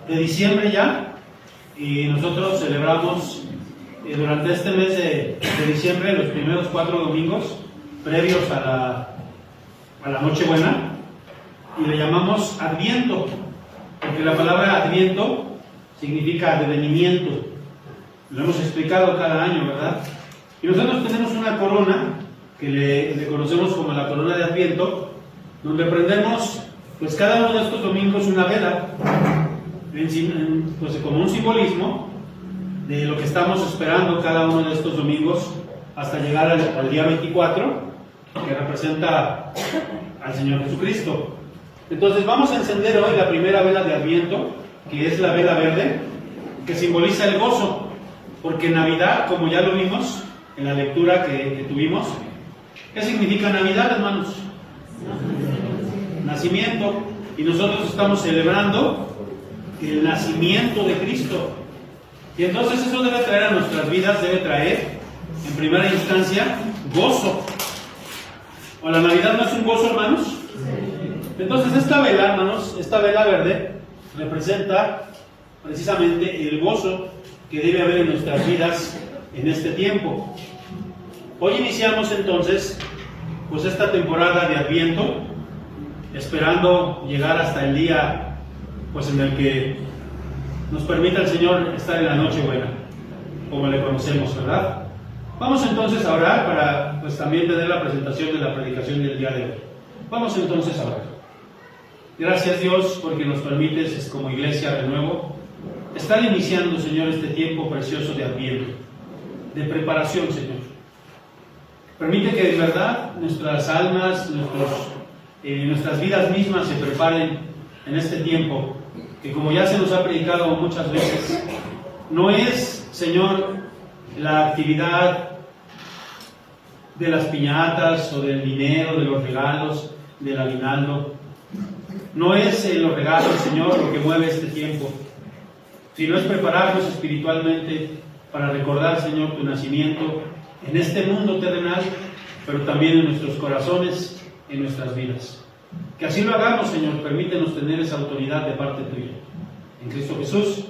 De diciembre ya, y nosotros celebramos durante este mes de diciembre los primeros 4 domingos previos a la Nochebuena, y le llamamos Adviento, porque la palabra Adviento significa advenimiento. Lo hemos explicado cada año, ¿verdad? Y nosotros tenemos una corona que le conocemos como la corona de Adviento, donde prendemos pues cada uno de estos domingos una vela, pues como un simbolismo de lo que estamos esperando cada uno de estos domingos hasta llegar al día 24, que representa al Señor Jesucristo. Entonces vamos a encender hoy la primera vela de Adviento, que es la vela verde, que simboliza el gozo, porque Navidad, como ya lo vimos en la lectura que tuvimos, ¿qué significa Navidad, hermanos? Nacimiento. Y nosotros estamos celebrando el nacimiento de Cristo. Y entonces eso debe traer a nuestras vidas, debe traer, en primera instancia, gozo. ¿O la Navidad no es un gozo, hermanos? Entonces esta vela, hermanos, esta vela verde, representa precisamente el gozo que debe haber en nuestras vidas en este tiempo. Hoy iniciamos entonces, pues esta temporada de Adviento, esperando llegar hasta el día pues en el que nos permita el Señor estar en la Nochebuena, como le conocemos, ¿verdad? Vamos entonces a orar para pues también tener la presentación de la predicación del día de hoy. Vamos entonces a orar. Gracias, Dios, porque nos permites como iglesia de nuevo estar iniciando, Señor, este tiempo precioso de Adviento, de preparación, Señor. Permite que de verdad nuestras almas, nuestras vidas mismas se preparen en este tiempo, que como ya se nos ha predicado muchas veces, no es, Señor, la actividad de las piñatas o del dinero, de los regalos, del aguinaldo. No es los regalos, Señor, lo que mueve este tiempo, sino es prepararnos espiritualmente para recordar, Señor, tu nacimiento en este mundo terrenal, pero también en nuestros corazones, en nuestras vidas. Que así lo hagamos, Señor. Permítenos tener esa autoridad de parte tuya. En Cristo Jesús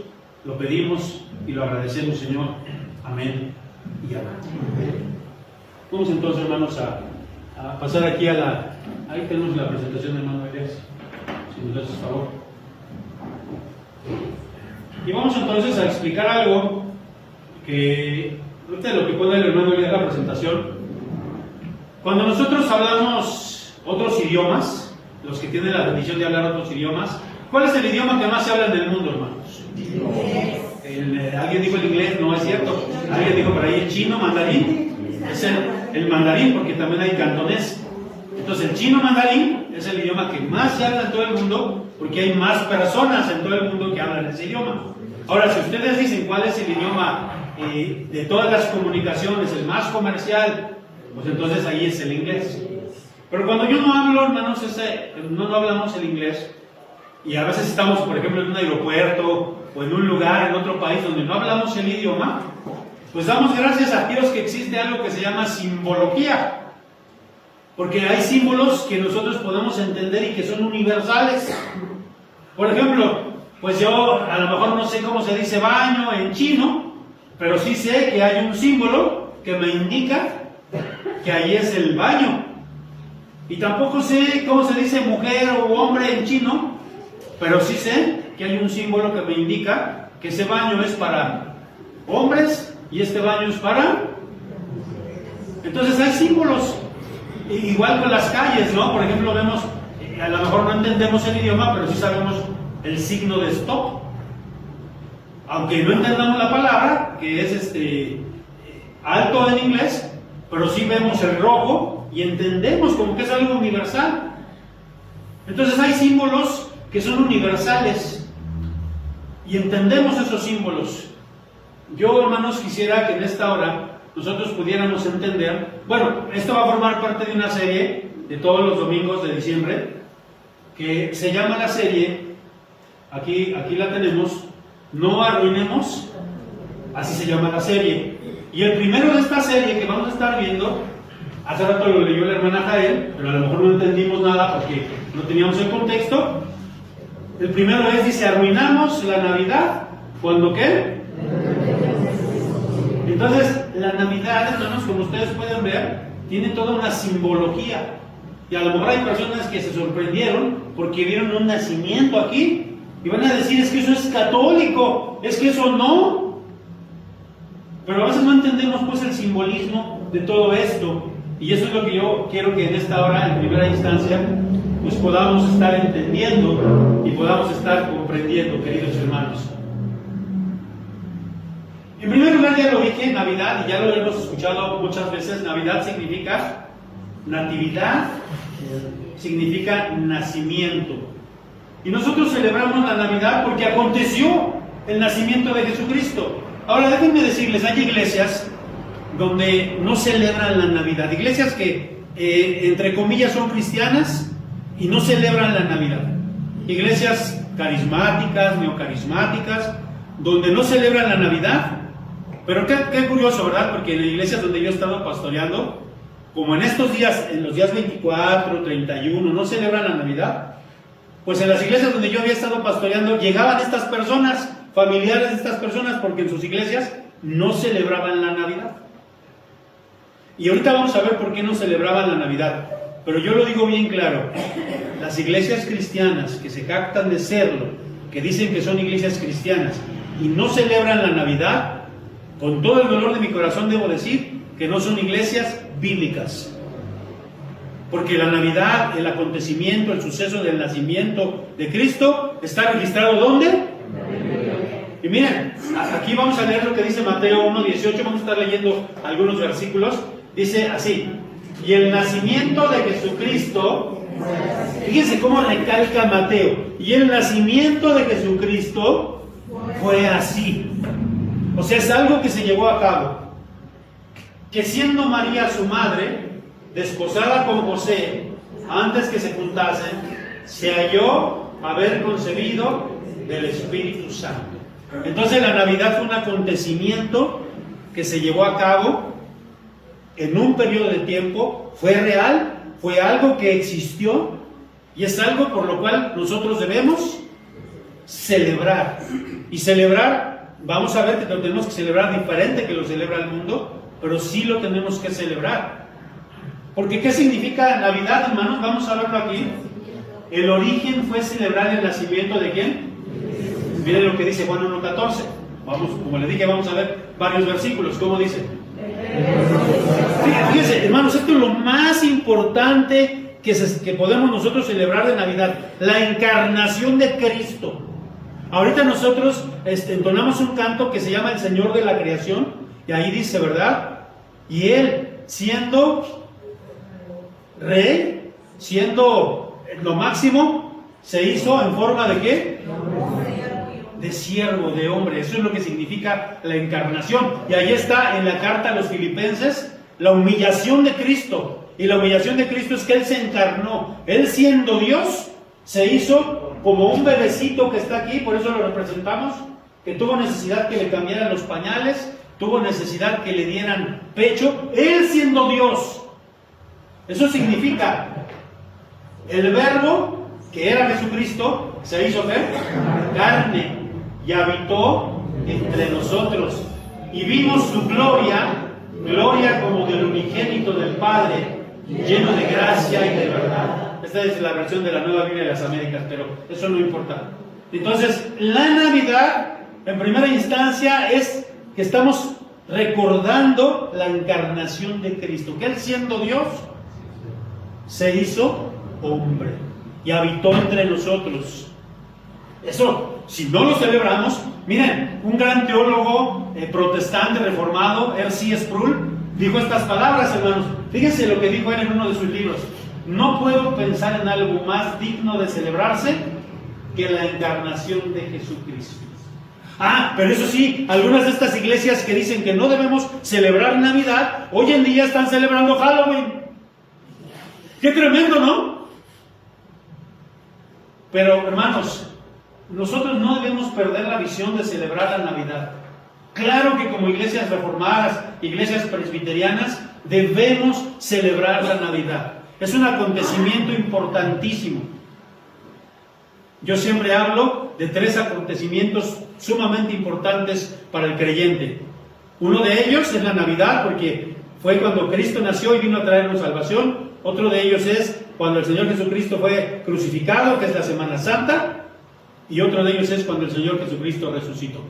lo pedimos y lo agradecemos, Señor. Amén y amén. Vamos entonces, hermanos, a pasar aquí ahí tenemos la presentación de hermano Elias, si nos das favor. Y vamos entonces a explicar algo que, ahorita lo que pone el hermano Elias la presentación. Cuando nosotros hablamos otros idiomas, los que tienen la bendición de hablar otros idiomas, ¿cuál es el idioma que más se habla en el mundo, hermanos? Alguien dijo el inglés, no es cierto. Alguien dijo por ahí el chino, mandarín. Es el mandarín, porque también hay cantonés. Entonces el chino mandarín es el idioma que más se habla en todo el mundo, porque hay más personas en todo el mundo que hablan ese idioma. Ahora, si ustedes dicen cuál es el idioma de todas las comunicaciones, el más comercial, pues entonces ahí es el inglés. Pero cuando yo no hablo, hermanos, no hablamos el inglés, y a veces estamos, por ejemplo, en un aeropuerto o en un lugar, en otro país donde no hablamos el idioma, pues damos gracias a Dios que existe algo que se llama simbología, porque hay símbolos que nosotros podemos entender y que son universales. Por ejemplo, pues yo a lo mejor no sé cómo se dice baño en chino, pero sí sé que hay un símbolo que me indica que ahí es el baño. Y tampoco sé cómo se dice mujer o hombre en chino, pero sí sé que hay un símbolo que me indica que ese baño es para hombres y este baño es para... Entonces hay símbolos. Igual con las calles, ¿no? Por ejemplo, vemos, a lo mejor no entendemos el idioma, pero sí sabemos el signo de stop. Aunque no entendamos la palabra, que es alto en inglés, pero sí vemos el rojo y entendemos como que es algo universal. Entonces hay símbolos que son universales y entendemos esos símbolos. Yo, hermanos, quisiera que en esta hora nosotros pudiéramos entender, bueno, esto va a formar parte de una serie de todos los domingos de diciembre, que se llama la serie, aquí la tenemos, No Arruinemos, así se llama la serie. Y el primero de esta serie que vamos a estar viendo, hace rato lo leyó la hermana Jael, pero a lo mejor no entendimos nada porque no teníamos el contexto, El primero es, dice, arruinamos la Navidad. ¿Cuándo qué? Entonces, la Navidad, hermanos, como ustedes pueden ver, tiene toda una simbología. Y a lo mejor hay personas que se sorprendieron porque vieron un nacimiento aquí y van a decir, es que eso es católico, es que eso no. Pero a veces no entendemos pues el simbolismo de todo esto. Y eso es lo que yo quiero que en esta hora, en primera instancia, pues podamos estar entendiendo y podamos estar comprendiendo, queridos hermanos. En primer lugar, ya lo dije, Navidad, y ya lo hemos escuchado muchas veces, Navidad significa natividad, significa nacimiento. Y nosotros celebramos la Navidad porque aconteció el nacimiento de Jesucristo. Ahora déjenme decirles, hay iglesias donde no celebran la Navidad, iglesias que entre comillas son cristianas y no celebran la Navidad, iglesias carismáticas, neocarismáticas, donde no celebran la Navidad. Pero qué curioso, ¿verdad? Porque en las iglesias donde yo he estado pastoreando, como en estos días, en los días 24, 31, no celebran la Navidad, pues en las iglesias donde yo había estado pastoreando, llegaban estas personas, familiares de estas personas, porque en sus iglesias no celebraban la Navidad. Y ahorita vamos a ver por qué no celebraban la Navidad. Pero yo lo digo bien claro, las iglesias cristianas que se jactan de serlo, que dicen que son iglesias cristianas y no celebran la Navidad, con todo el dolor de mi corazón debo decir que no son iglesias bíblicas. Porque la Navidad, el acontecimiento, el suceso del nacimiento de Cristo, ¿está registrado dónde? Y miren, aquí vamos a leer lo que dice Mateo 1:18, vamos a estar leyendo algunos versículos. Dice así: y el nacimiento de Jesucristo, fíjense cómo recalca Mateo, y el nacimiento de Jesucristo fue así. O sea, es algo que se llevó a cabo. Que siendo María su madre, desposada con José, antes que se juntasen, se halló haber concebido del Espíritu Santo. Entonces la Navidad fue un acontecimiento que se llevó a cabo en un periodo de tiempo, fue real, fue algo que existió y es algo por lo cual nosotros debemos celebrar. Y celebrar, vamos a ver que lo tenemos que celebrar diferente que lo celebra el mundo, pero sí lo tenemos que celebrar. Porque ¿qué significa Navidad, hermanos? Vamos a verlo aquí. El origen fue celebrar el nacimiento ¿de quién? Miren lo que dice Juan 1:14. Vamos, como le dije, vamos a ver varios versículos. ¿Cómo dice? Fíjense, hermanos, esto es lo más importante que podemos nosotros celebrar de Navidad. La encarnación de Cristo. Ahorita nosotros entonamos un canto que se llama El Señor de la Creación, y ahí dice, ¿verdad? Y Él, siendo Rey, siendo lo máximo, se hizo en forma de ¿qué? De siervo, de hombre. Eso es lo que significa la encarnación. Y ahí está en la carta a los Filipenses, la humillación de Cristo. Y la humillación de Cristo es que Él se encarnó. Él siendo Dios, se hizo como un bebecito que está aquí, por eso lo representamos, que tuvo necesidad que le cambiaran los pañales, tuvo necesidad que le dieran pecho, Él siendo Dios. Eso significa, el Verbo, que era Jesucristo, se hizo ¿qué? Carne, y habitó entre nosotros, y vimos su gloria, gloria como del unigénito del Padre, lleno de gracia y de verdad. Esta es la versión de la Nueva Biblia de las Américas, pero eso no importa. Entonces, la Navidad, en primera instancia, es que estamos recordando la encarnación de Cristo, que Él siendo Dios, se hizo hombre y habitó entre nosotros. Eso, si no lo celebramos, miren, un gran teólogo protestante reformado, R.C. Sproul, dijo estas palabras, hermanos. Fíjense lo que dijo él en uno de sus libros: no puedo pensar en algo más digno de celebrarse que la encarnación de Jesucristo. Pero eso sí, algunas de estas iglesias que dicen que no debemos celebrar Navidad, hoy en día están celebrando Halloween. ¡Qué tremendo!, ¿no? Pero, hermanos, nosotros no debemos perder la visión de celebrar la Navidad. Claro que como iglesias reformadas, iglesias presbiterianas, debemos celebrar la Navidad. Es un acontecimiento importantísimo. Yo siempre hablo de 3 acontecimientos sumamente importantes para el creyente. Uno de ellos es la Navidad, porque fue cuando Cristo nació y vino a traernos salvación. Otro de ellos es cuando el Señor Jesucristo fue crucificado, que es la Semana Santa. Y otro de ellos es cuando el Señor Jesucristo resucitó.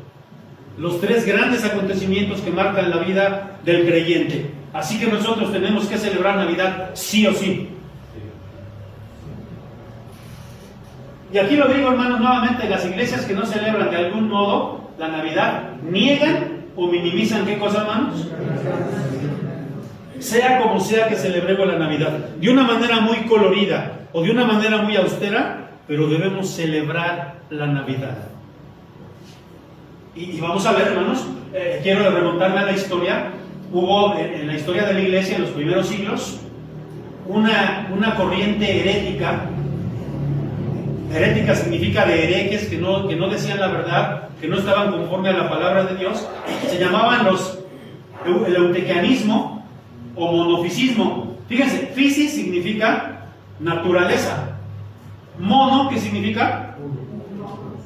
Los 3 grandes acontecimientos que marcan la vida del creyente. Así que nosotros tenemos que celebrar Navidad sí o sí. Y aquí lo digo, hermanos, nuevamente, las iglesias que no celebran de algún modo la Navidad niegan o minimizan ¿qué cosa, hermanos? Sea como sea que celebremos la Navidad, de una manera muy colorida o de una manera muy austera, pero debemos celebrar la Navidad. Y vamos a ver, hermanos, quiero remontarme a la historia. Hubo en la historia de la iglesia en los primeros siglos una corriente herética. Herética significa de herejes que no decían la verdad, que no estaban conforme a la palabra de Dios. Se llamaban el eutiquianismo o monofisismo. Fíjense, fisis significa naturaleza. Mono, ¿qué significa?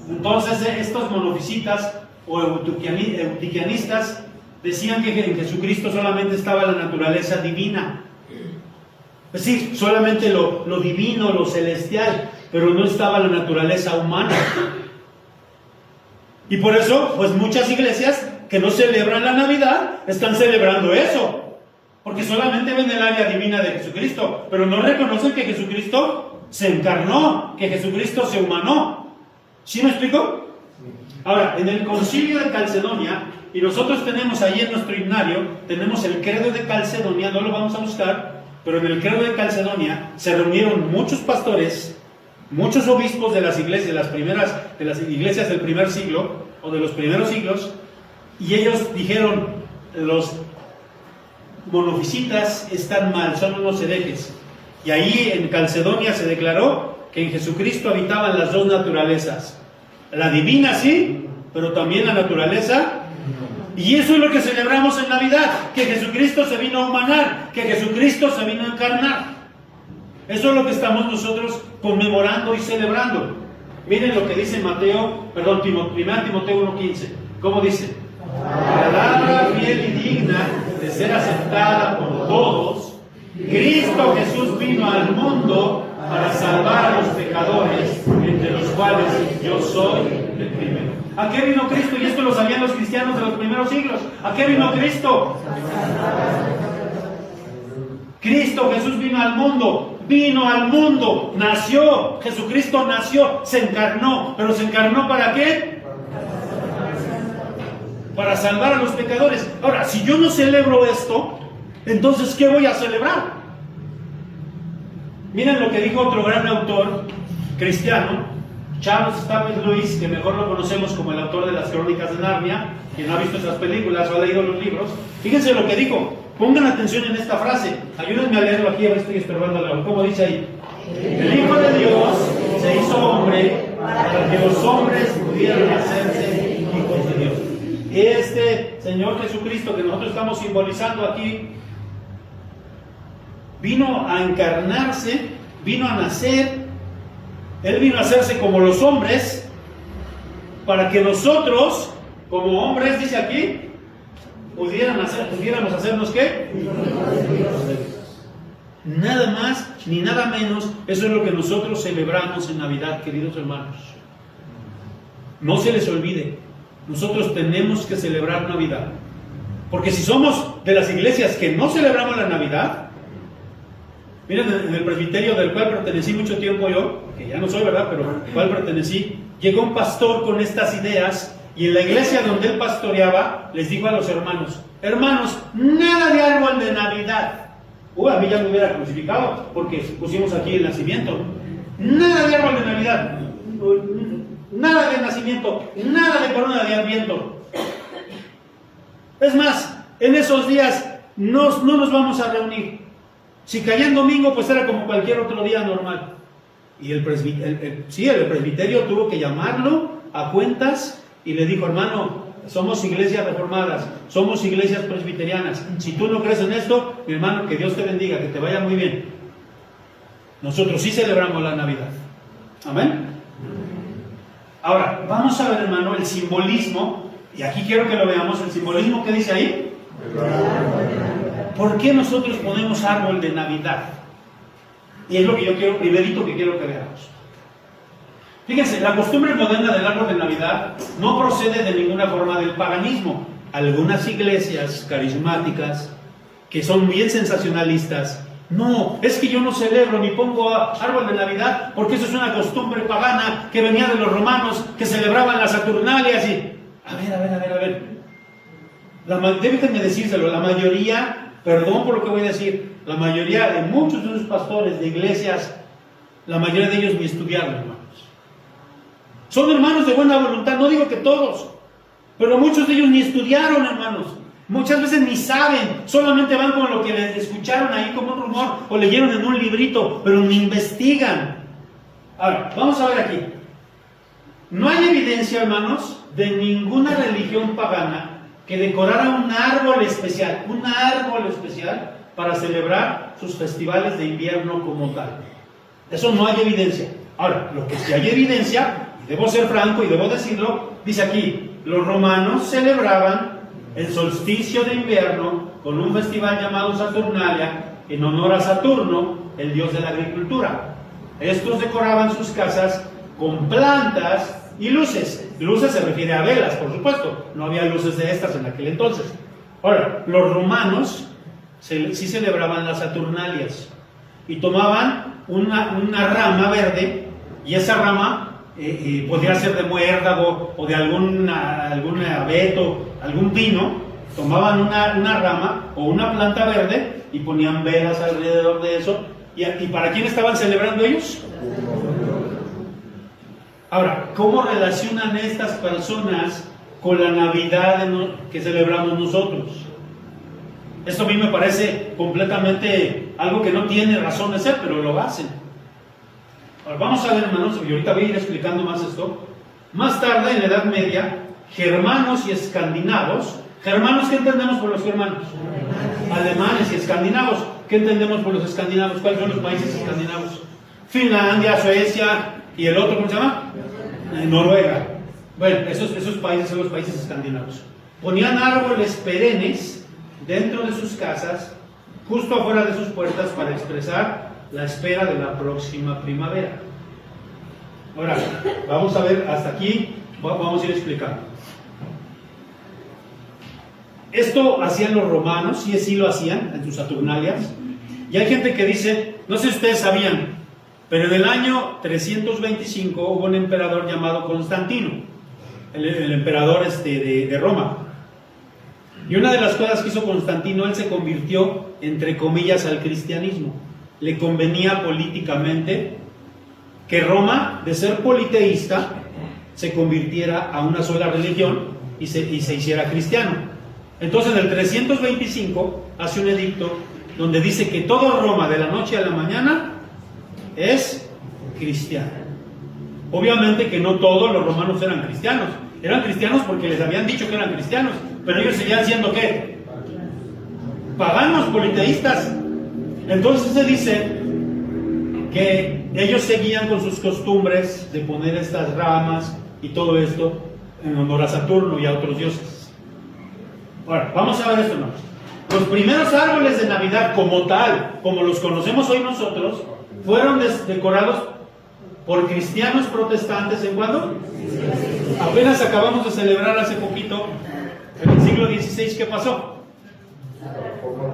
Entonces estos monofisitas o eutiquianistas decían que en Jesucristo solamente estaba la naturaleza divina. Es decir, solamente lo divino, lo celestial, pero no estaba la naturaleza humana. Y por eso, pues muchas iglesias que no celebran la Navidad están celebrando eso, porque solamente ven el área divina de Jesucristo, pero no reconocen que Jesucristo se encarnó, que Jesucristo se humanó. ¿Sí me explico? Ahora, en el concilio de Calcedonia, y nosotros tenemos ahí en nuestro himnario, tenemos el credo de Calcedonia, no lo vamos a buscar, pero en el credo de Calcedonia se reunieron muchos pastores, muchos obispos de las iglesias, de las iglesias del primer siglo o de los primeros siglos, y ellos dijeron: los monofisitas están mal, son unos herejes. Y ahí en Calcedonia se declaró que en Jesucristo habitaban las 2 naturalezas, la divina sí, pero también la naturaleza. Y eso es lo que celebramos en Navidad, que Jesucristo se vino a humanar, que Jesucristo se vino a encarnar. Eso es lo que estamos nosotros conmemorando y celebrando. Miren lo que dice Timoteo 1:15. ¿Cómo dice? Palabra fiel y digna de ser aceptada por todos, Cristo Jesús vino al mundo para salvar a los pecadores, entre los cuales yo soy el primero. ¿A qué vino Cristo? Y esto lo sabían los cristianos de los primeros siglos. ¿A qué vino Cristo? Cristo Jesús vino al mundo, nació, Jesucristo nació, se encarnó, pero ¿se encarnó para qué? Para salvar a los pecadores. Ahora, si yo no celebro esto, entonces ¿qué voy a celebrar? Miren lo que dijo otro gran autor cristiano, Charles Staples Lewis, que mejor lo conocemos como el autor de las Crónicas de Narnia. Quien no ha visto esas películas o ha leído los libros, fíjense lo que dijo. Pongan atención en esta frase. Ayúdenme a leerlo aquí, a ver si estoy estorbando. ¿Cómo dice ahí? El Hijo de Dios se hizo hombre para que los hombres pudieran hacerse hijos de Dios. Este Señor Jesucristo que nosotros estamos simbolizando aquí vino a encarnarse, vino a nacer. Él vino a hacerse como los hombres para que nosotros, como hombres, dice aquí, pudiéramos hacernos ¿qué? Nada más ni nada menos. Eso es lo que nosotros celebramos en Navidad, queridos hermanos. No se les olvide, nosotros tenemos que celebrar Navidad, porque si somos de las iglesias que no celebramos la Navidad, miren, en el presbiterio del cual pertenecí mucho tiempo yo, que ya no soy, ¿verdad?, pero al cual pertenecí, llegó un pastor con estas ideas, y en la iglesia donde él pastoreaba les dijo a los hermanos: nada de árbol de Navidad. A mí ya me hubiera crucificado porque pusimos aquí el nacimiento. Nada de árbol de Navidad, nada de nacimiento, nada de corona de Adviento. Es más, en esos días no nos vamos a reunir. Si caía en domingo, pues era como cualquier otro día normal. Y el presbiterio tuvo que llamarlo a cuentas y le dijo: hermano, somos iglesias reformadas, somos iglesias presbiterianas. Si tú no crees en esto, mi hermano, que Dios te bendiga, que te vaya muy bien. Nosotros sí celebramos la Navidad. Amén. Ahora, vamos a ver, hermano, el simbolismo, y aquí quiero que lo veamos, el simbolismo que dice ahí. ¿Por qué nosotros ponemos árbol de Navidad? Y es lo que yo quiero, primerito que quiero que veamos. Fíjense, la costumbre moderna del árbol de Navidad no procede de ninguna forma del paganismo. Algunas iglesias carismáticas, que son bien sensacionalistas, no, es que yo no celebro ni pongo árbol de Navidad porque eso es una costumbre pagana que venía de los romanos que celebraban las Saturnalias y... A ver. Déjenme decírselo, la mayoría, perdón por lo que voy a decir, la mayoría de muchos de esos pastores de iglesias, la mayoría de ellos ni estudiaron, hermanos. Son hermanos de buena voluntad, no digo que todos, pero muchos de ellos ni estudiaron, hermanos. Muchas veces ni saben, solamente van con lo que les escucharon ahí como un rumor o leyeron en un librito, pero ni investigan. Ahora, vamos a ver aquí. No hay evidencia, hermanos, de ninguna religión pagana que decorara un árbol especial para celebrar sus festivales de invierno como tal. Eso no hay evidencia. Ahora, lo que sí hay evidencia, y debo ser franco y debo decirlo, dice aquí, los romanos celebraban el solsticio de invierno con un festival llamado Saturnalia en honor a Saturno, el dios de la agricultura. Estos decoraban sus casas con plantas y luces. Luces se refiere a velas, por supuesto. No había luces de estas en aquel entonces. Ahora, los romanos sí celebraban las Saturnalias y tomaban una rama verde, y esa rama podría ser de muérdago o de algún abeto, algún pino. Tomaban una rama o una planta verde y ponían velas alrededor de eso. ¿Y para quién estaban celebrando ellos? Ahora, ¿cómo relacionan estas personas con la Navidad que celebramos nosotros? Esto a mí me parece completamente algo que no tiene razón de ser, pero lo hacen. Ahora, vamos a ver, hermanos, y ahorita voy a ir explicando más esto. Más tarde, en la Edad Media, germanos y escandinavos. ¿Germanos qué entendemos por los germanos? Alemanes y escandinavos. ¿Qué entendemos por los escandinavos? ¿Cuáles son los países escandinavos? Finlandia, Suecia y el otro, ¿cómo se llama? Noruega. Bueno, esos países son los países escandinavos. Ponían árboles perennes dentro de sus casas, justo afuera de sus puertas, para expresar la espera de la próxima primavera. Ahora, vamos a ver, hasta aquí vamos a ir explicando. Esto hacían los romanos, sí, sí lo hacían en sus Saturnalias. Y hay gente que dice, no sé si ustedes sabían, pero en el año 325 hubo un emperador llamado Constantino, el emperador de Roma. Y una de las cosas que hizo Constantino, él se convirtió, entre comillas, al cristianismo. Le convenía políticamente que Roma, de ser politeísta, se convirtiera a una sola religión y se hiciera cristiano. Entonces, en el 325 hace un edicto donde dice que todo Roma, de la noche a la mañana, es cristiano. Obviamente que no todos los romanos eran cristianos. Eran cristianos porque les habían dicho que eran cristianos, pero ellos seguían siendo ¿qué? Paganos, politeístas. Entonces se dice que ellos seguían con sus costumbres de poner estas ramas y todo esto en honor a Saturno y a otros dioses. Ahora, vamos a ver esto, ¿no? Los primeros árboles de Navidad como tal, como los conocemos hoy nosotros, fueron decorados por cristianos protestantes. ¿En cuándo? Apenas acabamos de celebrar hace poquito, en el siglo XVI, ¿qué pasó?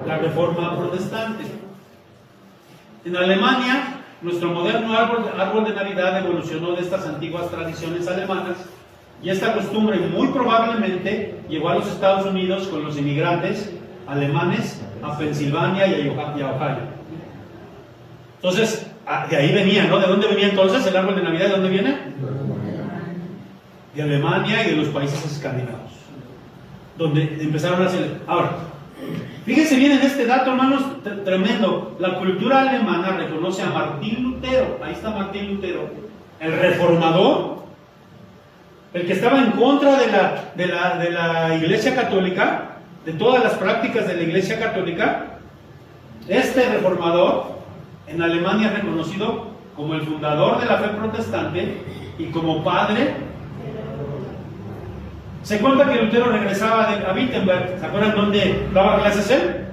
La Reforma Protestante. En Alemania, nuestro moderno árbol de Navidad evolucionó de estas antiguas tradiciones alemanas, y esta costumbre muy probablemente llegó a los Estados Unidos con los inmigrantes alemanes a Pensilvania y a Ohio. Entonces, de ahí venía, ¿no? ¿De dónde venía entonces el árbol de Navidad? ¿De dónde viene? De Alemania y de los países escandinavos, donde empezaron a celebrar. Ahora, fíjense bien en este dato, hermanos, tremendo. La cultura alemana reconoce a Martín Lutero. Ahí está Martín Lutero, el reformador, el que estaba en contra de la Iglesia Católica, de todas las prácticas de la Iglesia Católica. Este reformador en Alemania es reconocido como el fundador de la fe protestante y como padre Se cuenta que Lutero regresaba a Wittenberg. ¿Se acuerdan dónde daba clases él?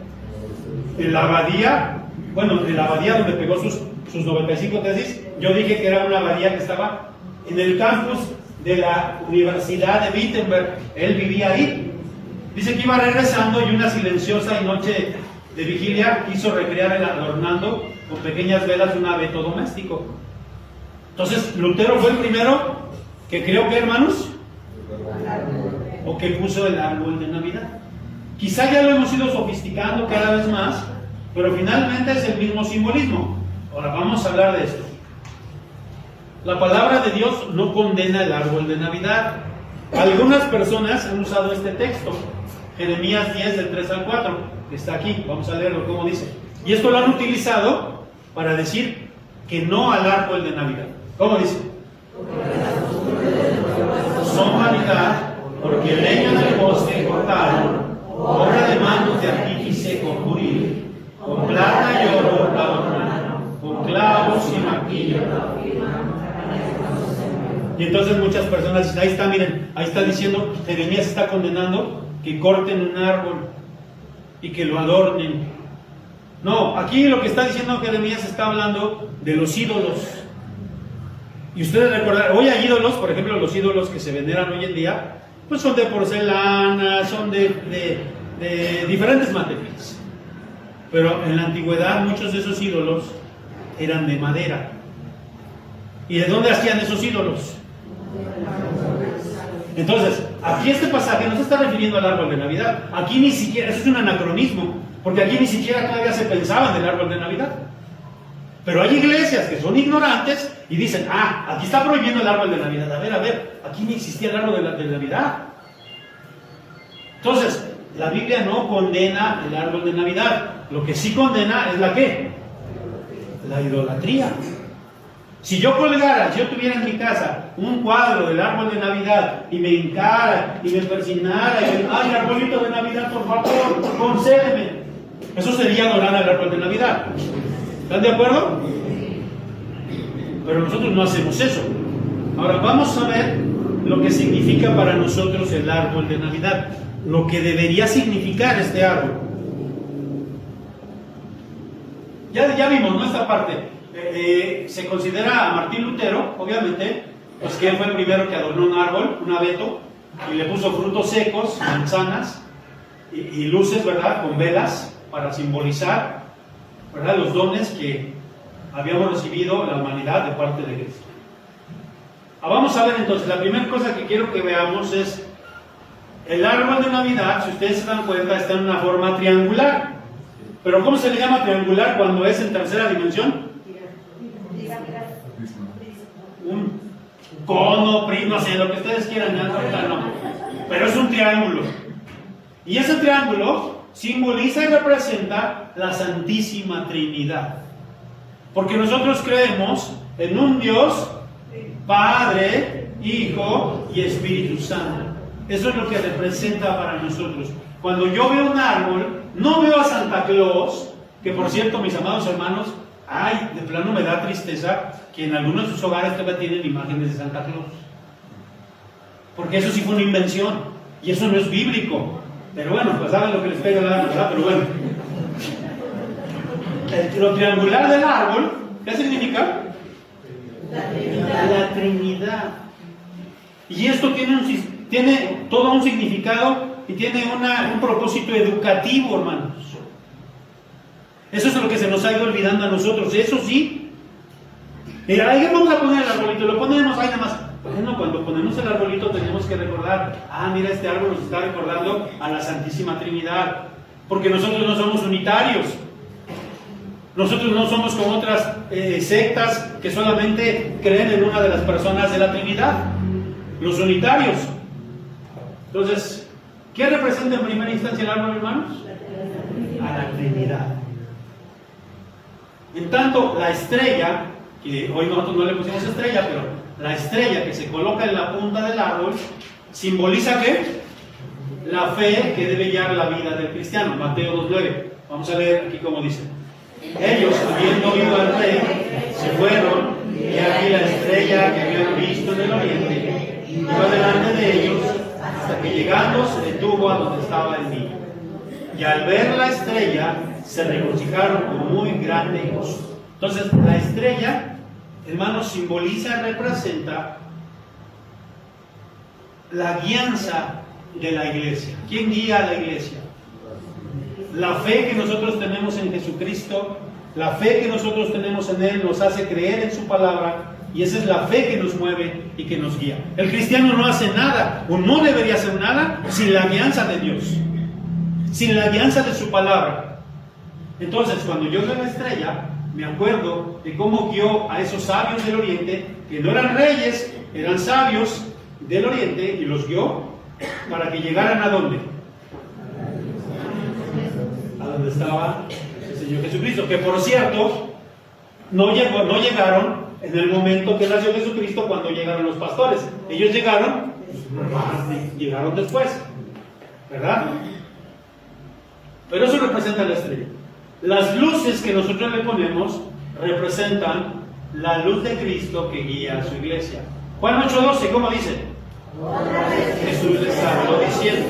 En la abadía, en la abadía donde pegó sus 95 tesis. Yo dije que era una abadía que estaba en el campus de la Universidad de Wittenberg. Él vivía ahí. Dice que iba regresando y una silenciosa noche de vigilia quiso recrear adornando con pequeñas velas un abeto doméstico. Entonces, Lutero fue el primero que creó, ¿qué, hermanos? O que puso el árbol de Navidad. Quizá ya lo hemos ido sofisticando cada vez más, pero finalmente es el mismo simbolismo. Ahora vamos a hablar de esto. La palabra de Dios no condena el árbol de Navidad. Algunas personas han usado este texto, Jeremías 10 del 3 al 4, que está aquí. Vamos a leerlo como dice. Y esto lo han utilizado para decir que no al árbol de Navidad. ¿Cómo dice? Son vanidad, porque leña del bosque cortaron, obra de manos de artífice conjuril, con plata y oro la adornaron, con clavos y martillo. Y entonces muchas personas dicen, ahí está, miren, ahí está diciendo, Jeremías está condenando que corten un árbol y que lo adornen. No, aquí lo que está diciendo Jeremías está hablando de los ídolos. Y ustedes recordarán, hoy hay ídolos, por ejemplo, los ídolos que se veneran hoy en día, pues son de porcelana, son de diferentes materiales. Pero en la antigüedad muchos de esos ídolos eran de madera. ¿Y de dónde hacían esos ídolos? Entonces, aquí este pasaje no se está refiriendo al árbol de Navidad. Aquí ni siquiera, eso es un anacronismo, porque aquí ni siquiera todavía se pensaba en el árbol de Navidad. Pero hay iglesias que son ignorantes y dicen, aquí está prohibiendo el árbol de Navidad. A ver, aquí ni existía el árbol de Navidad. Entonces, la Biblia no condena el árbol de Navidad. Lo que sí condena es la ¿qué? La idolatría. Si yo colgara, si yo tuviera en mi casa un cuadro del árbol de Navidad y me hincara y me persignara y me, ay, arbolito de Navidad, por favor, concédeme. Eso sería adorar al árbol de Navidad. ¿Están de acuerdo? Pero nosotros no hacemos eso. Ahora vamos a ver lo que significa para nosotros el árbol de Navidad. Lo que debería significar este árbol. Ya vimos, ¿no? Esta parte. Se considera a Martín Lutero, obviamente, pues que él fue el primero que adornó un árbol, un abeto, y le puso frutos secos, manzanas y luces, ¿verdad? Con velas para simbolizar, ¿verdad? Los dones que habíamos recibido la humanidad de parte de Cristo. Vamos a ver entonces, la primera cosa que quiero que veamos es el árbol de Navidad. Si ustedes se dan cuenta, está en una forma triangular. Pero ¿cómo se le llama triangular cuando es en tercera dimensión? Un cono, no sé, lo que ustedes quieran, no. Pero es un triángulo. Y ese triángulo simboliza y representa la Santísima Trinidad. Porque nosotros creemos en un Dios, Padre, Hijo y Espíritu Santo. Eso es lo que representa para nosotros. Cuando yo veo un árbol, no veo a Santa Claus, que por cierto, mis amados hermanos, de plano me da tristeza que en algunos de sus hogares todavía tienen imágenes de Santa Claus. Porque eso sí fue una invención, y eso no es bíblico. Pero bueno, pues saben lo que les pega la gana, ¿verdad? Pero bueno. Lo triangular del árbol, ¿qué significa? La Trinidad. Y esto tiene todo un significado y tiene un propósito educativo, hermanos. Eso es lo que se nos ha ido olvidando a nosotros. Eso sí. Mira, ahí vamos a poner el arbolito, lo ponemos ahí nada más. Bueno, cuando ponemos el arbolito tenemos que recordar, mira, este árbol nos está recordando a la Santísima Trinidad. Porque nosotros no somos unitarios. Nosotros no somos como otras sectas que solamente creen en una de las personas de la Trinidad. Los unitarios. Entonces, ¿qué representa en primera instancia el árbol, hermanos? A la Trinidad. En tanto, la estrella, que hoy nosotros no le pusimos estrella, pero la estrella que se coloca en la punta del árbol, simboliza ¿qué? La fe que debe guiar la vida del cristiano. Mateo 2:9. Vamos a leer aquí cómo dice. Ellos, habiendo oído al rey, se fueron, y aquí la estrella que habían visto en el oriente iba delante de ellos hasta que llegando se detuvo a donde estaba el niño. Y al ver la estrella, se regocijaron con muy grande gozo. Entonces, la estrella, hermanos, simboliza, representa la guianza de la iglesia. ¿Quién guía a la iglesia? La fe que nosotros tenemos en Jesucristo, la fe que nosotros tenemos en Él nos hace creer en su palabra, y esa es la fe que nos mueve y que nos guía. El cristiano no hace nada, o no debería hacer nada, sin la guianza de Dios, sin la guianza de su palabra. Entonces, cuando yo veo la estrella, me acuerdo de cómo guió a esos sabios del oriente, que no eran reyes, eran sabios del oriente, y los guió para que llegaran ¿a dónde? A donde estaba el Señor Jesucristo, que por cierto, no llegaron en el momento que nació Jesucristo, cuando llegaron los pastores. Ellos llegaron después, ¿verdad? Pero eso representa la estrella. Las luces que nosotros le ponemos representan la luz de Cristo que guía a su iglesia. Juan 8:12, ¿cómo dice? Jesús les habló diciendo: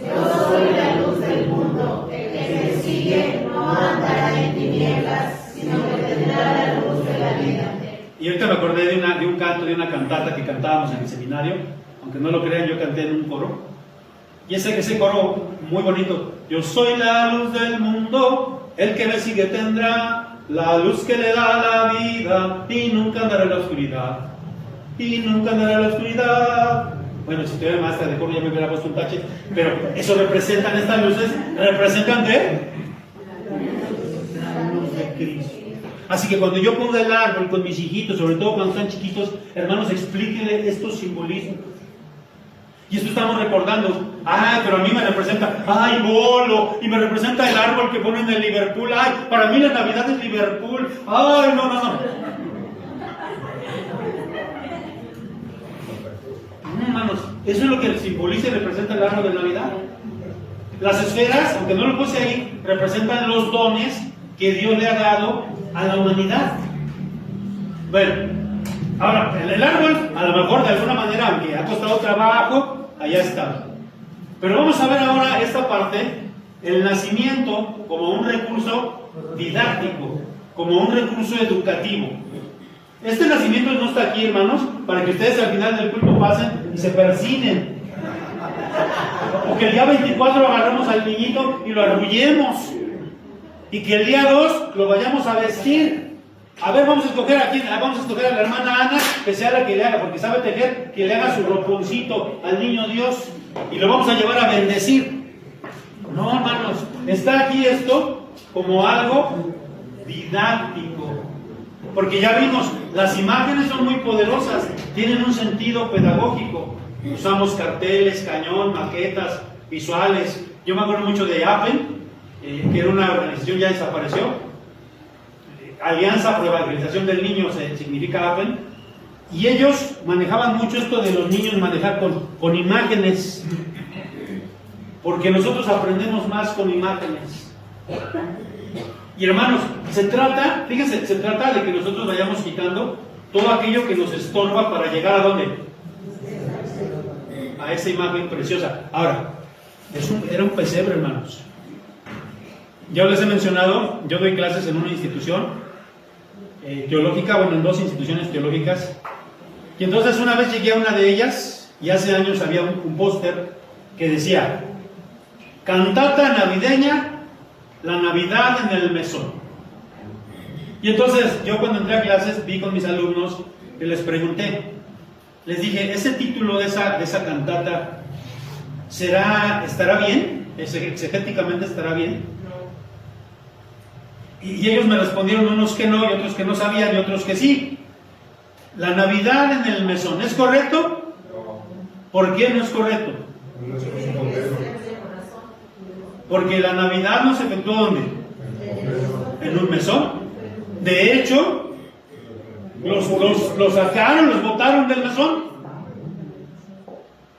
yo soy la luz del mundo, el que me sigue no andará en tinieblas, sino que tendrá la luz de la vida. Y ahorita me acordé de un canto, de una cantata que cantábamos en el seminario. Aunque no lo crean, yo canté en un coro. Y ese coro muy bonito: yo soy la luz del mundo, el que me sigue tendrá la luz que le da la vida, y nunca andará en la oscuridad, y nunca andará en la oscuridad. Bueno, si tuviera maestra de coro ya me hubiera puesto un tache, pero eso representan, estas luces representan de la luz de Cristo. Así que cuando yo ponga el árbol con mis hijitos, sobre todo cuando están chiquitos, hermanos, explíquenle estos simbolismos. Y esto estamos recordando: ay, pero a mí me representa, ay, bolo, y me representa el árbol que ponen en Liverpool, ay, para mí la Navidad es Liverpool, ay, no. Hermanos, eso es lo que simboliza y representa el árbol de Navidad. Las esferas, aunque no lo puse ahí, representan los dones que Dios le ha dado a la humanidad. Bueno, ahora, el árbol, a lo mejor de alguna manera, aunque ha costado trabajo, allá está. Pero vamos a ver ahora esta parte: el nacimiento como un recurso didáctico, como un recurso educativo. Este nacimiento no está aquí, hermanos, para que ustedes al final del culto pasen y se persignen. O que el día 24 agarremos al niñito y lo arrullemos. Y que el día 2 lo vayamos a vestir. A ver, vamos a escoger a quién, vamos a escoger a la hermana Ana, que sea la que le haga, porque sabe tejer, que le haga su roponcito al niño Dios, y lo vamos a llevar a bendecir. No, hermanos, está aquí esto como algo didáctico, porque ya vimos, las imágenes son muy poderosas, tienen un sentido pedagógico. Usamos carteles, cañón, maquetas, visuales. Yo me acuerdo mucho de Apple, que era una organización, ya desapareció. Alianza por Evangelización del Niño significa Apple, y ellos manejaban mucho esto de los niños, manejar con imágenes, porque nosotros aprendemos más con imágenes. Y hermanos, fíjense, se trata de que nosotros vayamos quitando todo aquello que nos estorba para llegar ¿a dónde? A esa imagen preciosa. Ahora, era un pesebre, hermanos. Ya les he mencionado, yo doy clases en una institución teológica, bueno, en 2 instituciones teológicas, y entonces una vez llegué a una de ellas, y hace años había un póster que decía: cantata navideña, la Navidad en el mesón. Y entonces yo, cuando entré a clases, vi con mis alumnos y les pregunté, les dije: ese título de esa cantata ¿estará bien? ¿Exegéticamente estará bien? Y ellos me respondieron, unos que no, y otros que no sabían, y otros que sí. La Navidad en el mesón, ¿es correcto? ¿Por qué no es correcto? Porque la Navidad no se efectuó ¿dónde? En un mesón. De hecho, los sacaron, los botaron del mesón.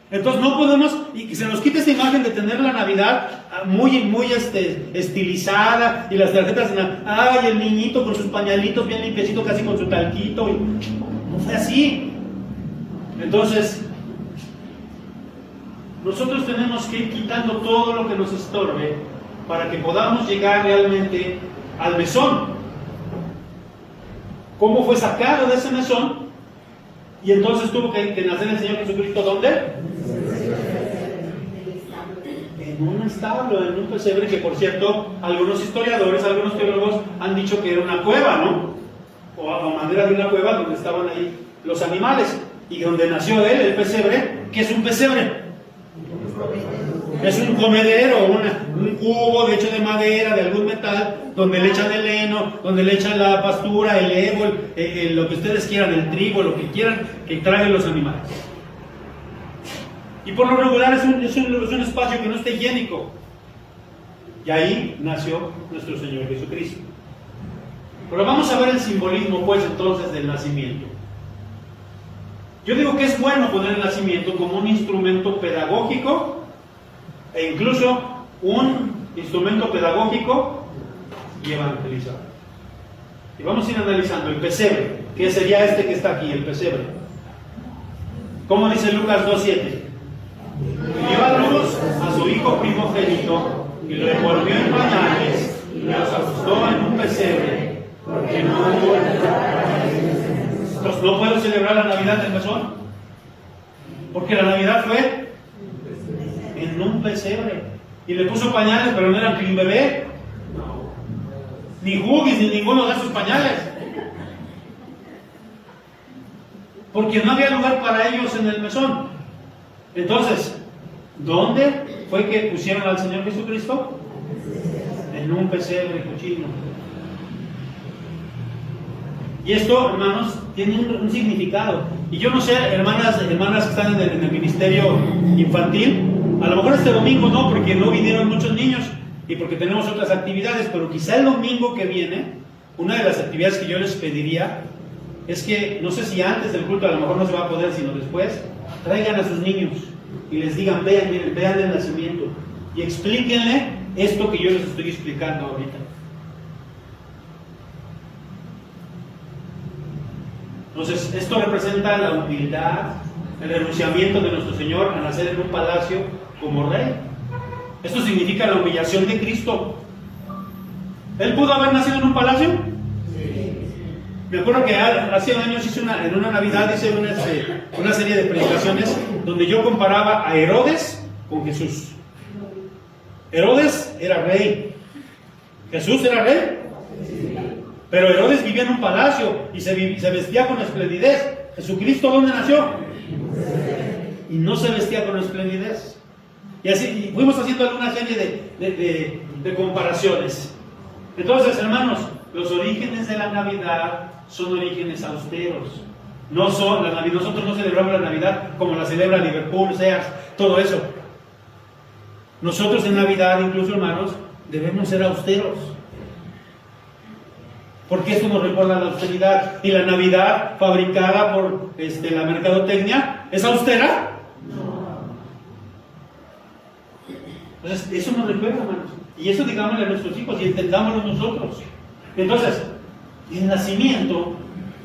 Entonces no podemos, y que se nos quite esa imagen de tener la Navidad muy estilizada, y las tarjetas, ay, el niñito con sus pañalitos bien limpiecito, casi con su talquito, y no fue así. Entonces, nosotros tenemos que ir quitando todo lo que nos estorbe para que podamos llegar realmente al mesón. ¿Cómo fue sacado de ese mesón? Y entonces tuvo que nacer el Señor Jesucristo, ¿dónde? En un establo, en un pesebre, que por cierto, algunos historiadores, algunos teólogos han dicho que era una cueva, ¿no? O a manera de una cueva donde estaban ahí los animales. Y donde nació él, el pesebre. ¿Qué es un pesebre? Es un comedero, un cubo de hecho de madera, de algún metal, donde le echan el heno, donde le echan la pastura, el hego, lo que ustedes quieran, el trigo, lo que quieran que traigan los animales. Y por lo regular es un espacio que no está higiénico. Y ahí nació nuestro Señor Jesucristo. Pero vamos a ver el simbolismo, pues, entonces, del nacimiento. Yo digo que es bueno poner el nacimiento como un instrumento pedagógico e incluso un instrumento pedagógico y evangelizador. Y vamos a ir analizando el pesebre, que sería este que está aquí, el pesebre. ¿Cómo dice Lucas 2:7? Dio a luz a su hijo primogénito y lo envolvió en pañales y lo acostó en un pesebre, porque no hubo lugar. Entonces, ¿no puedo celebrar la Navidad del mesón? Porque la Navidad fue en un pesebre. Y le puso pañales, pero no eran clean bebé. Ni Huggies, ni ninguno de esos pañales. Porque no había lugar para ellos en el mesón. Entonces, ¿dónde fue que pusieron al Señor Jesucristo? En un pesebre cochino. Y esto, hermanos, tiene un significado. Y yo no sé, hermanas que están en el ministerio infantil, a lo mejor este domingo no, porque no vinieron muchos niños y porque tenemos otras actividades, pero quizá el domingo que viene, una de las actividades que yo les pediría es que, no sé si antes del culto, a lo mejor no se va a poder, sino después, traigan a sus niños y les digan, vean, miren, vean el nacimiento y explíquenle esto que yo les estoy explicando ahorita. Entonces, esto representa la humildad, el renunciamiento de nuestro Señor a nacer en un palacio como rey. Esto significa la humillación de Cristo. ¿Él pudo haber nacido en un palacio? Sí. Me acuerdo que hace años en una Navidad hice una serie de predicaciones donde yo comparaba a Herodes con Jesús. Herodes era rey. ¿Jesús era rey? Sí. Pero Herodes vivía en un palacio y se vestía con esplendidez. ¿Jesucristo dónde nació? Y no se vestía con esplendidez. Y así fuimos haciendo alguna serie de comparaciones. Entonces, hermanos, los orígenes de la Navidad son orígenes austeros. Nosotros no celebramos la Navidad como la celebra Liverpool, Sears, todo eso. Nosotros en Navidad, incluso, hermanos, debemos ser austeros. Porque esto nos recuerda la austeridad. ¿Y la Navidad fabricada por la mercadotecnia es austera? No. Entonces, eso nos recuerda, hermanos. Y eso digámosle a nuestros hijos y entendámoslo nosotros. Entonces, el nacimiento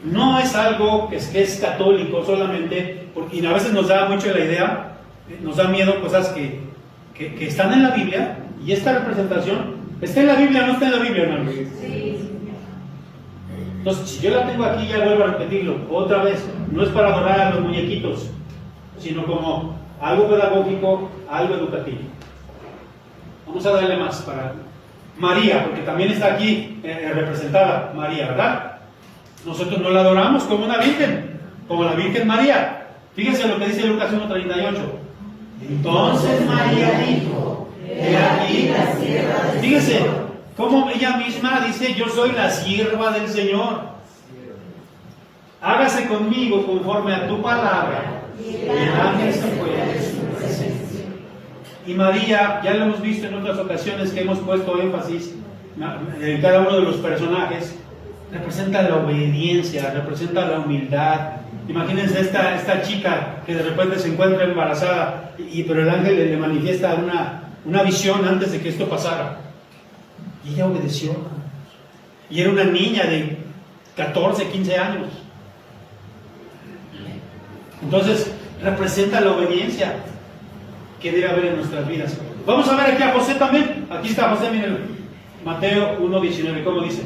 no es algo que es católico solamente, porque a veces nos da mucho la idea, nos da miedo cosas que están en la Biblia, y esta representación, ¿está en la Biblia o no está en la Biblia, hermanos? Sí. Entonces, si yo la tengo aquí, ya vuelvo a repetirlo, otra vez, no es para adorar a los muñequitos, sino como algo pedagógico, algo educativo. Vamos a darle más para María, porque también está aquí representada María, ¿verdad? Nosotros no la adoramos como una virgen, como la Virgen María. Fíjense lo que dice Lucas 1:38. Entonces María dijo, he aquí la sierva del Señor. Fíjense cómo ella misma dice, yo soy la sierva del Señor. Hágase conmigo conforme a tu palabra. Y el ángel se fue de su presencia. Y María, ya lo hemos visto en otras ocasiones que hemos puesto énfasis en cada uno de los personajes, representa la obediencia, representa la humildad. Imagínense esta chica que de repente se encuentra embarazada, pero el ángel le manifiesta una visión antes de que esto pasara. Y ella obedeció. Y era una niña de 14, 15 años. Entonces, representa la obediencia. que debe haber en nuestras vidas. Vamos a ver aquí a José también. Aquí está José, miren, Mateo 1:19, ¿cómo dice?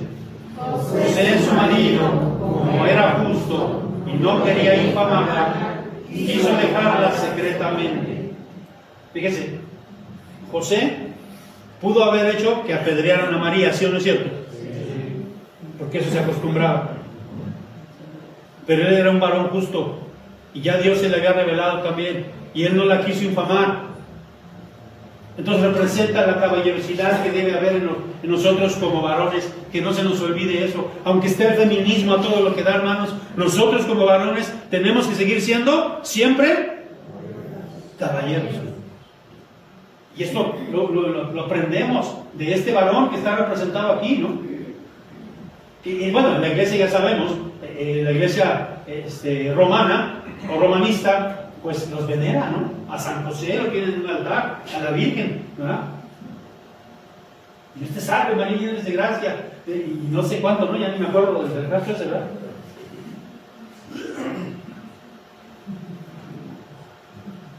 José, su marido, como era justo y no quería infamarla, quiso dejarla secretamente. Fíjese, José pudo haber hecho que apedrearan a María, ¿sí o no es cierto? Porque eso se acostumbraba. Pero él era un varón justo y ya Dios se le había revelado también y él no la quiso infamar. Entonces representa la caballerosidad que debe haber en nosotros como varones, que no se nos olvide eso. Aunque esté el feminismo a todo lo que da, hermanos, nosotros como varones tenemos que seguir siendo siempre caballeros. Y esto lo aprendemos de este varón que está representado aquí, ¿no? Y bueno, en la iglesia ya sabemos, la iglesia romana o romanista, pues los venera, ¿no? A San José lo tienen en un altar, a la Virgen, ¿verdad? Y Dios te salve, María, llena de gracia, y no sé cuánto, ¿no? Ya ni me acuerdo del caso ese, ¿verdad?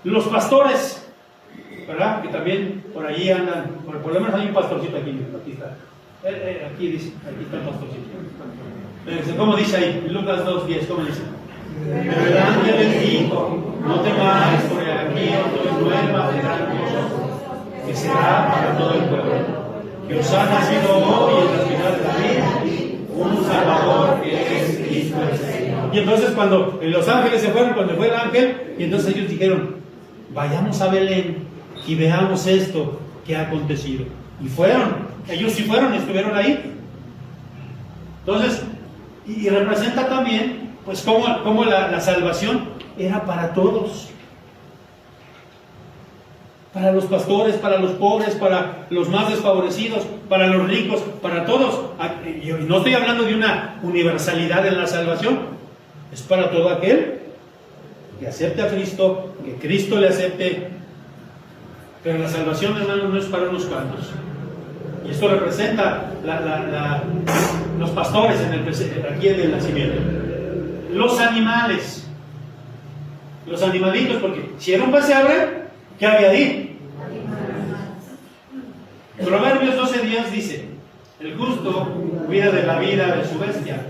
Los pastores, ¿verdad? Que también por ahí andan, por lo menos hay un pastorcito aquí está. Aquí dice, aquí está el pastorcito. ¿Cómo dice ahí? En Lucas 2:10, ¿cómo dice? Pero el ángel les dijo: no temáis, porque aquí os doy nuevas de gran gozo, que será para todo el pueblo, que os ha nacido hoy en la ciudad de David un Salvador, que es Cristo el Señor. Y entonces cuando los ángeles se fueron, cuando fue el ángel, y entonces ellos dijeron: vayamos a Belén y veamos esto que ha acontecido. Y fueron, ellos sí fueron, estuvieron ahí. Entonces, y representa también pues como la salvación era para todos, para los pastores, para los pobres, para los más desfavorecidos, para los ricos, para todos. Y no estoy hablando de una universalidad en la salvación, es para todo aquel que acepte a Cristo, que Cristo le acepte. Pero la salvación, hermanos, no es para unos cuantos. Y esto representa los pastores aquí en el nacimiento. Los animales, los animalitos, porque si era un pesebre, ¿qué había ahí? Proverbios 12:10 dice: el justo cuida de la vida de su bestia,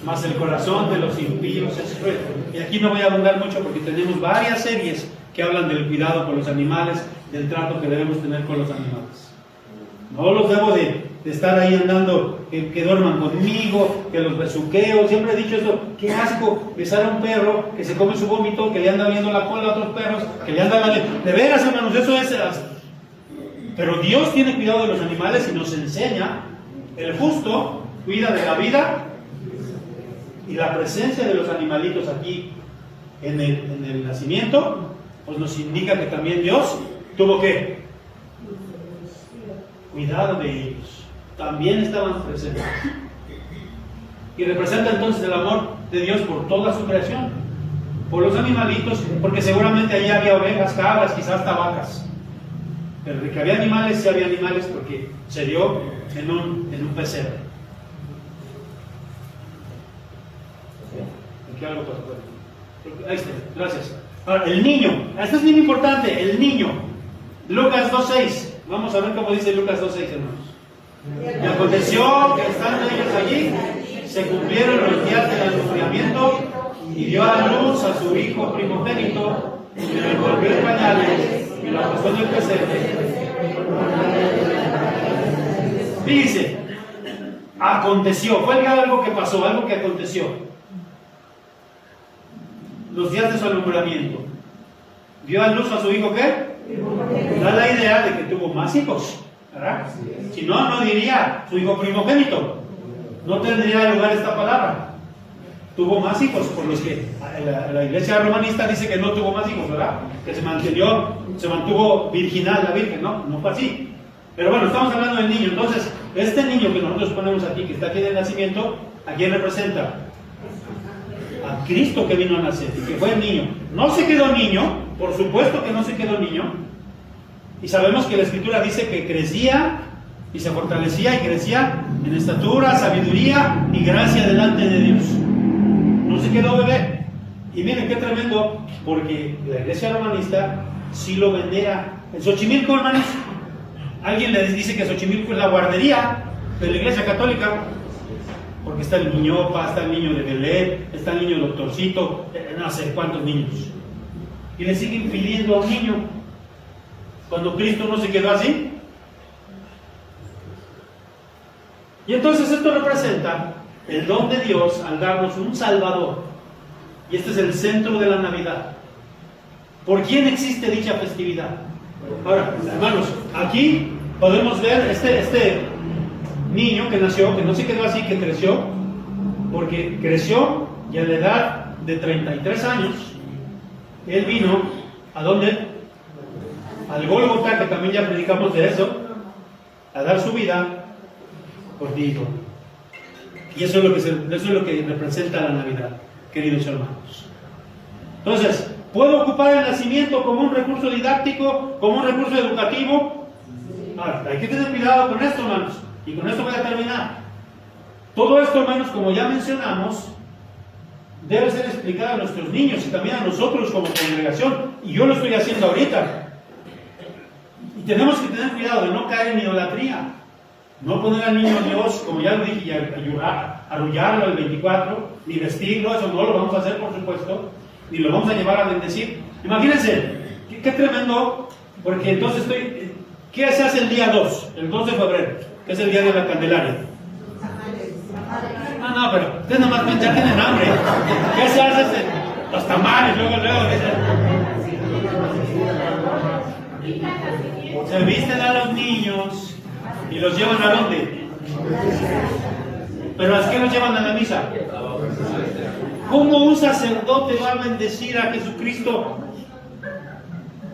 mas el corazón de los impíos es cruel. Y aquí no voy a abundar mucho porque tenemos varias series que hablan del cuidado con los animales, del trato que debemos tener con los animales. No los debo de estar ahí andando, que duerman conmigo, que los besuqueo. Siempre he dicho eso: qué asco besar a un perro que se come su vómito, que le anda viendo la cola a otros perros, que le anda de veras, hermanos, eso es. Pero Dios tiene cuidado de los animales y nos enseña: el justo cuida de la vida. Y la presencia de los animalitos aquí en el nacimiento, pues nos indica que también Dios tuvo que cuidado de ellos. También estaban presentes. Y representa entonces el amor de Dios por toda su creación, por los animalitos, porque seguramente allí había ovejas, cabras, quizás hasta vacas. Pero de que había animales, sí había animales, porque se dio en un pesebre. Aquí algo pasó. Ahí está, gracias. Ahora, el niño, esto es bien importante, el niño. Lucas 2:6. Vamos a ver cómo dice Lucas 2:6, hermanos. Y aconteció que estando ellos allí, se cumplieron los días del alumbramiento, y dio a luz a su hijo primogénito, y lo envolvió en pañales, y lo acostó en el pesebre. Dice, aconteció, fue algo que pasó, algo que aconteció. Los días de su alumbramiento. Dio a luz a su hijo, ¿qué? Da la idea de que tuvo más hijos, ¿verdad? Si no, no diría su hijo primogénito. No tendría lugar esta palabra. Tuvo más hijos, por los que la iglesia romanista dice que no tuvo más hijos, ¿verdad? Que se mantuvo virginal la Virgen, ¿no? No fue así. Pero bueno, estamos hablando del niño. Entonces, este niño que nosotros ponemos aquí, que está aquí en el nacimiento, ¿a quién representa? A Cristo que vino a nacer y que fue niño. No se quedó niño, por supuesto que no se quedó niño. Y sabemos que la Escritura dice que crecía y se fortalecía y crecía en estatura, sabiduría y gracia delante de Dios. No se quedó bebé. Y miren qué tremendo, porque la iglesia romanista sí lo venera. En Xochimilco, hermanos, alguien les dice que Xochimilco es la guardería de la Iglesia Católica, porque está el niñopa, está el niño de Belén, está el niño doctorcito, no sé cuántos niños. Y le siguen pidiendo a un niño, cuando Cristo no se quedó así. Y entonces esto representa el don de Dios al darnos un Salvador. Y este es el centro de la Navidad. ¿Por quién existe dicha festividad? Ahora, hermanos, aquí podemos ver este niño que nació, que no se quedó así, que creció, porque creció y a la edad de 33 años, él vino, ¿a dónde? Al Gólgota, que también ya predicamos de eso, a dar su vida por ti. Y eso es lo que representa la Navidad, queridos hermanos. Entonces, ¿puedo ocupar el nacimiento como un recurso didáctico, como un recurso educativo? Ahora, hay que tener cuidado con esto, hermanos. Y con esto voy a terminar. Todo esto, hermanos, como ya mencionamos, debe ser explicado a nuestros niños y también a nosotros como congregación. Y yo lo estoy haciendo ahorita. Y tenemos que tener cuidado de no caer en idolatría. No poner al niño Dios, como ya lo dije, y arrullarlo el 24, ni vestirlo, eso no lo vamos a hacer, por supuesto, ni lo vamos a llevar a bendecir. Imagínense, qué tremendo, porque entonces ¿qué se hace el día 2? El 2 de febrero, que es el día de la Candelaria. No, pero ustedes nomás ya tienen hambre. ¿Qué se hace? Los tamales, luego. Se visten a los niños y los llevan ¿a dónde? ¿Pero a qué los llevan a la misa? ¿Cómo un sacerdote va a bendecir a Jesucristo?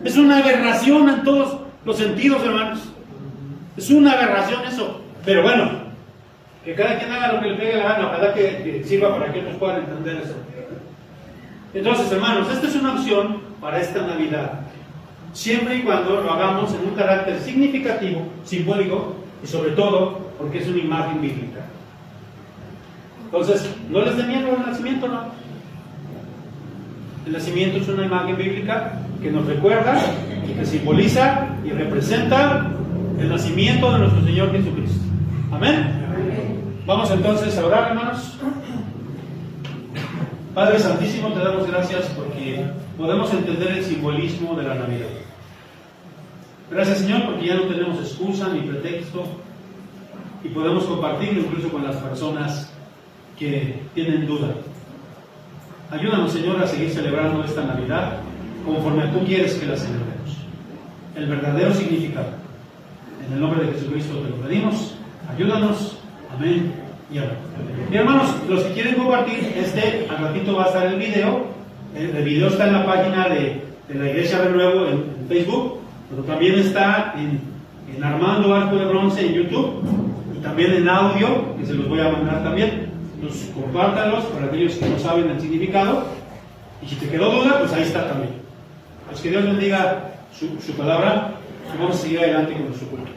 Es una aberración en todos los sentidos, hermanos. Es una aberración eso. Pero bueno, que cada quien haga lo que le pegue la gana. Ojalá que sirva para que otros puedan entender eso. Entonces, hermanos, esta es una opción para esta Navidad. Siempre y cuando lo hagamos en un carácter significativo, simbólico, y sobre todo porque es una imagen bíblica. Entonces, no les dé miedo al nacimiento, no. El nacimiento es una imagen bíblica que nos recuerda y que simboliza y representa el nacimiento de nuestro Señor Jesucristo. Amén. Vamos entonces a orar, hermanos. Padre Santísimo, te damos gracias porque podemos entender el simbolismo de la Navidad. Gracias, Señor, porque ya no tenemos excusa ni pretexto y podemos compartirlo incluso con las personas que tienen duda. Ayúdanos, Señor, a seguir celebrando esta Navidad conforme tú quieres que la celebremos. El verdadero significado. En el nombre de Jesucristo te lo pedimos. Ayúdanos. Amén y amén. Y hermanos, los que quieren compartir, al ratito va a estar el video. El video está en la página de la Iglesia de Nuevo en Facebook, pero también está en Armando Arco de Bronce en YouTube y también en audio, que se los voy a mandar también. Entonces, compártanlos para aquellos que no saben el significado. Y si te quedó duda, pues ahí está también. Pues que Dios bendiga su palabra y vamos a seguir adelante con nuestro culto.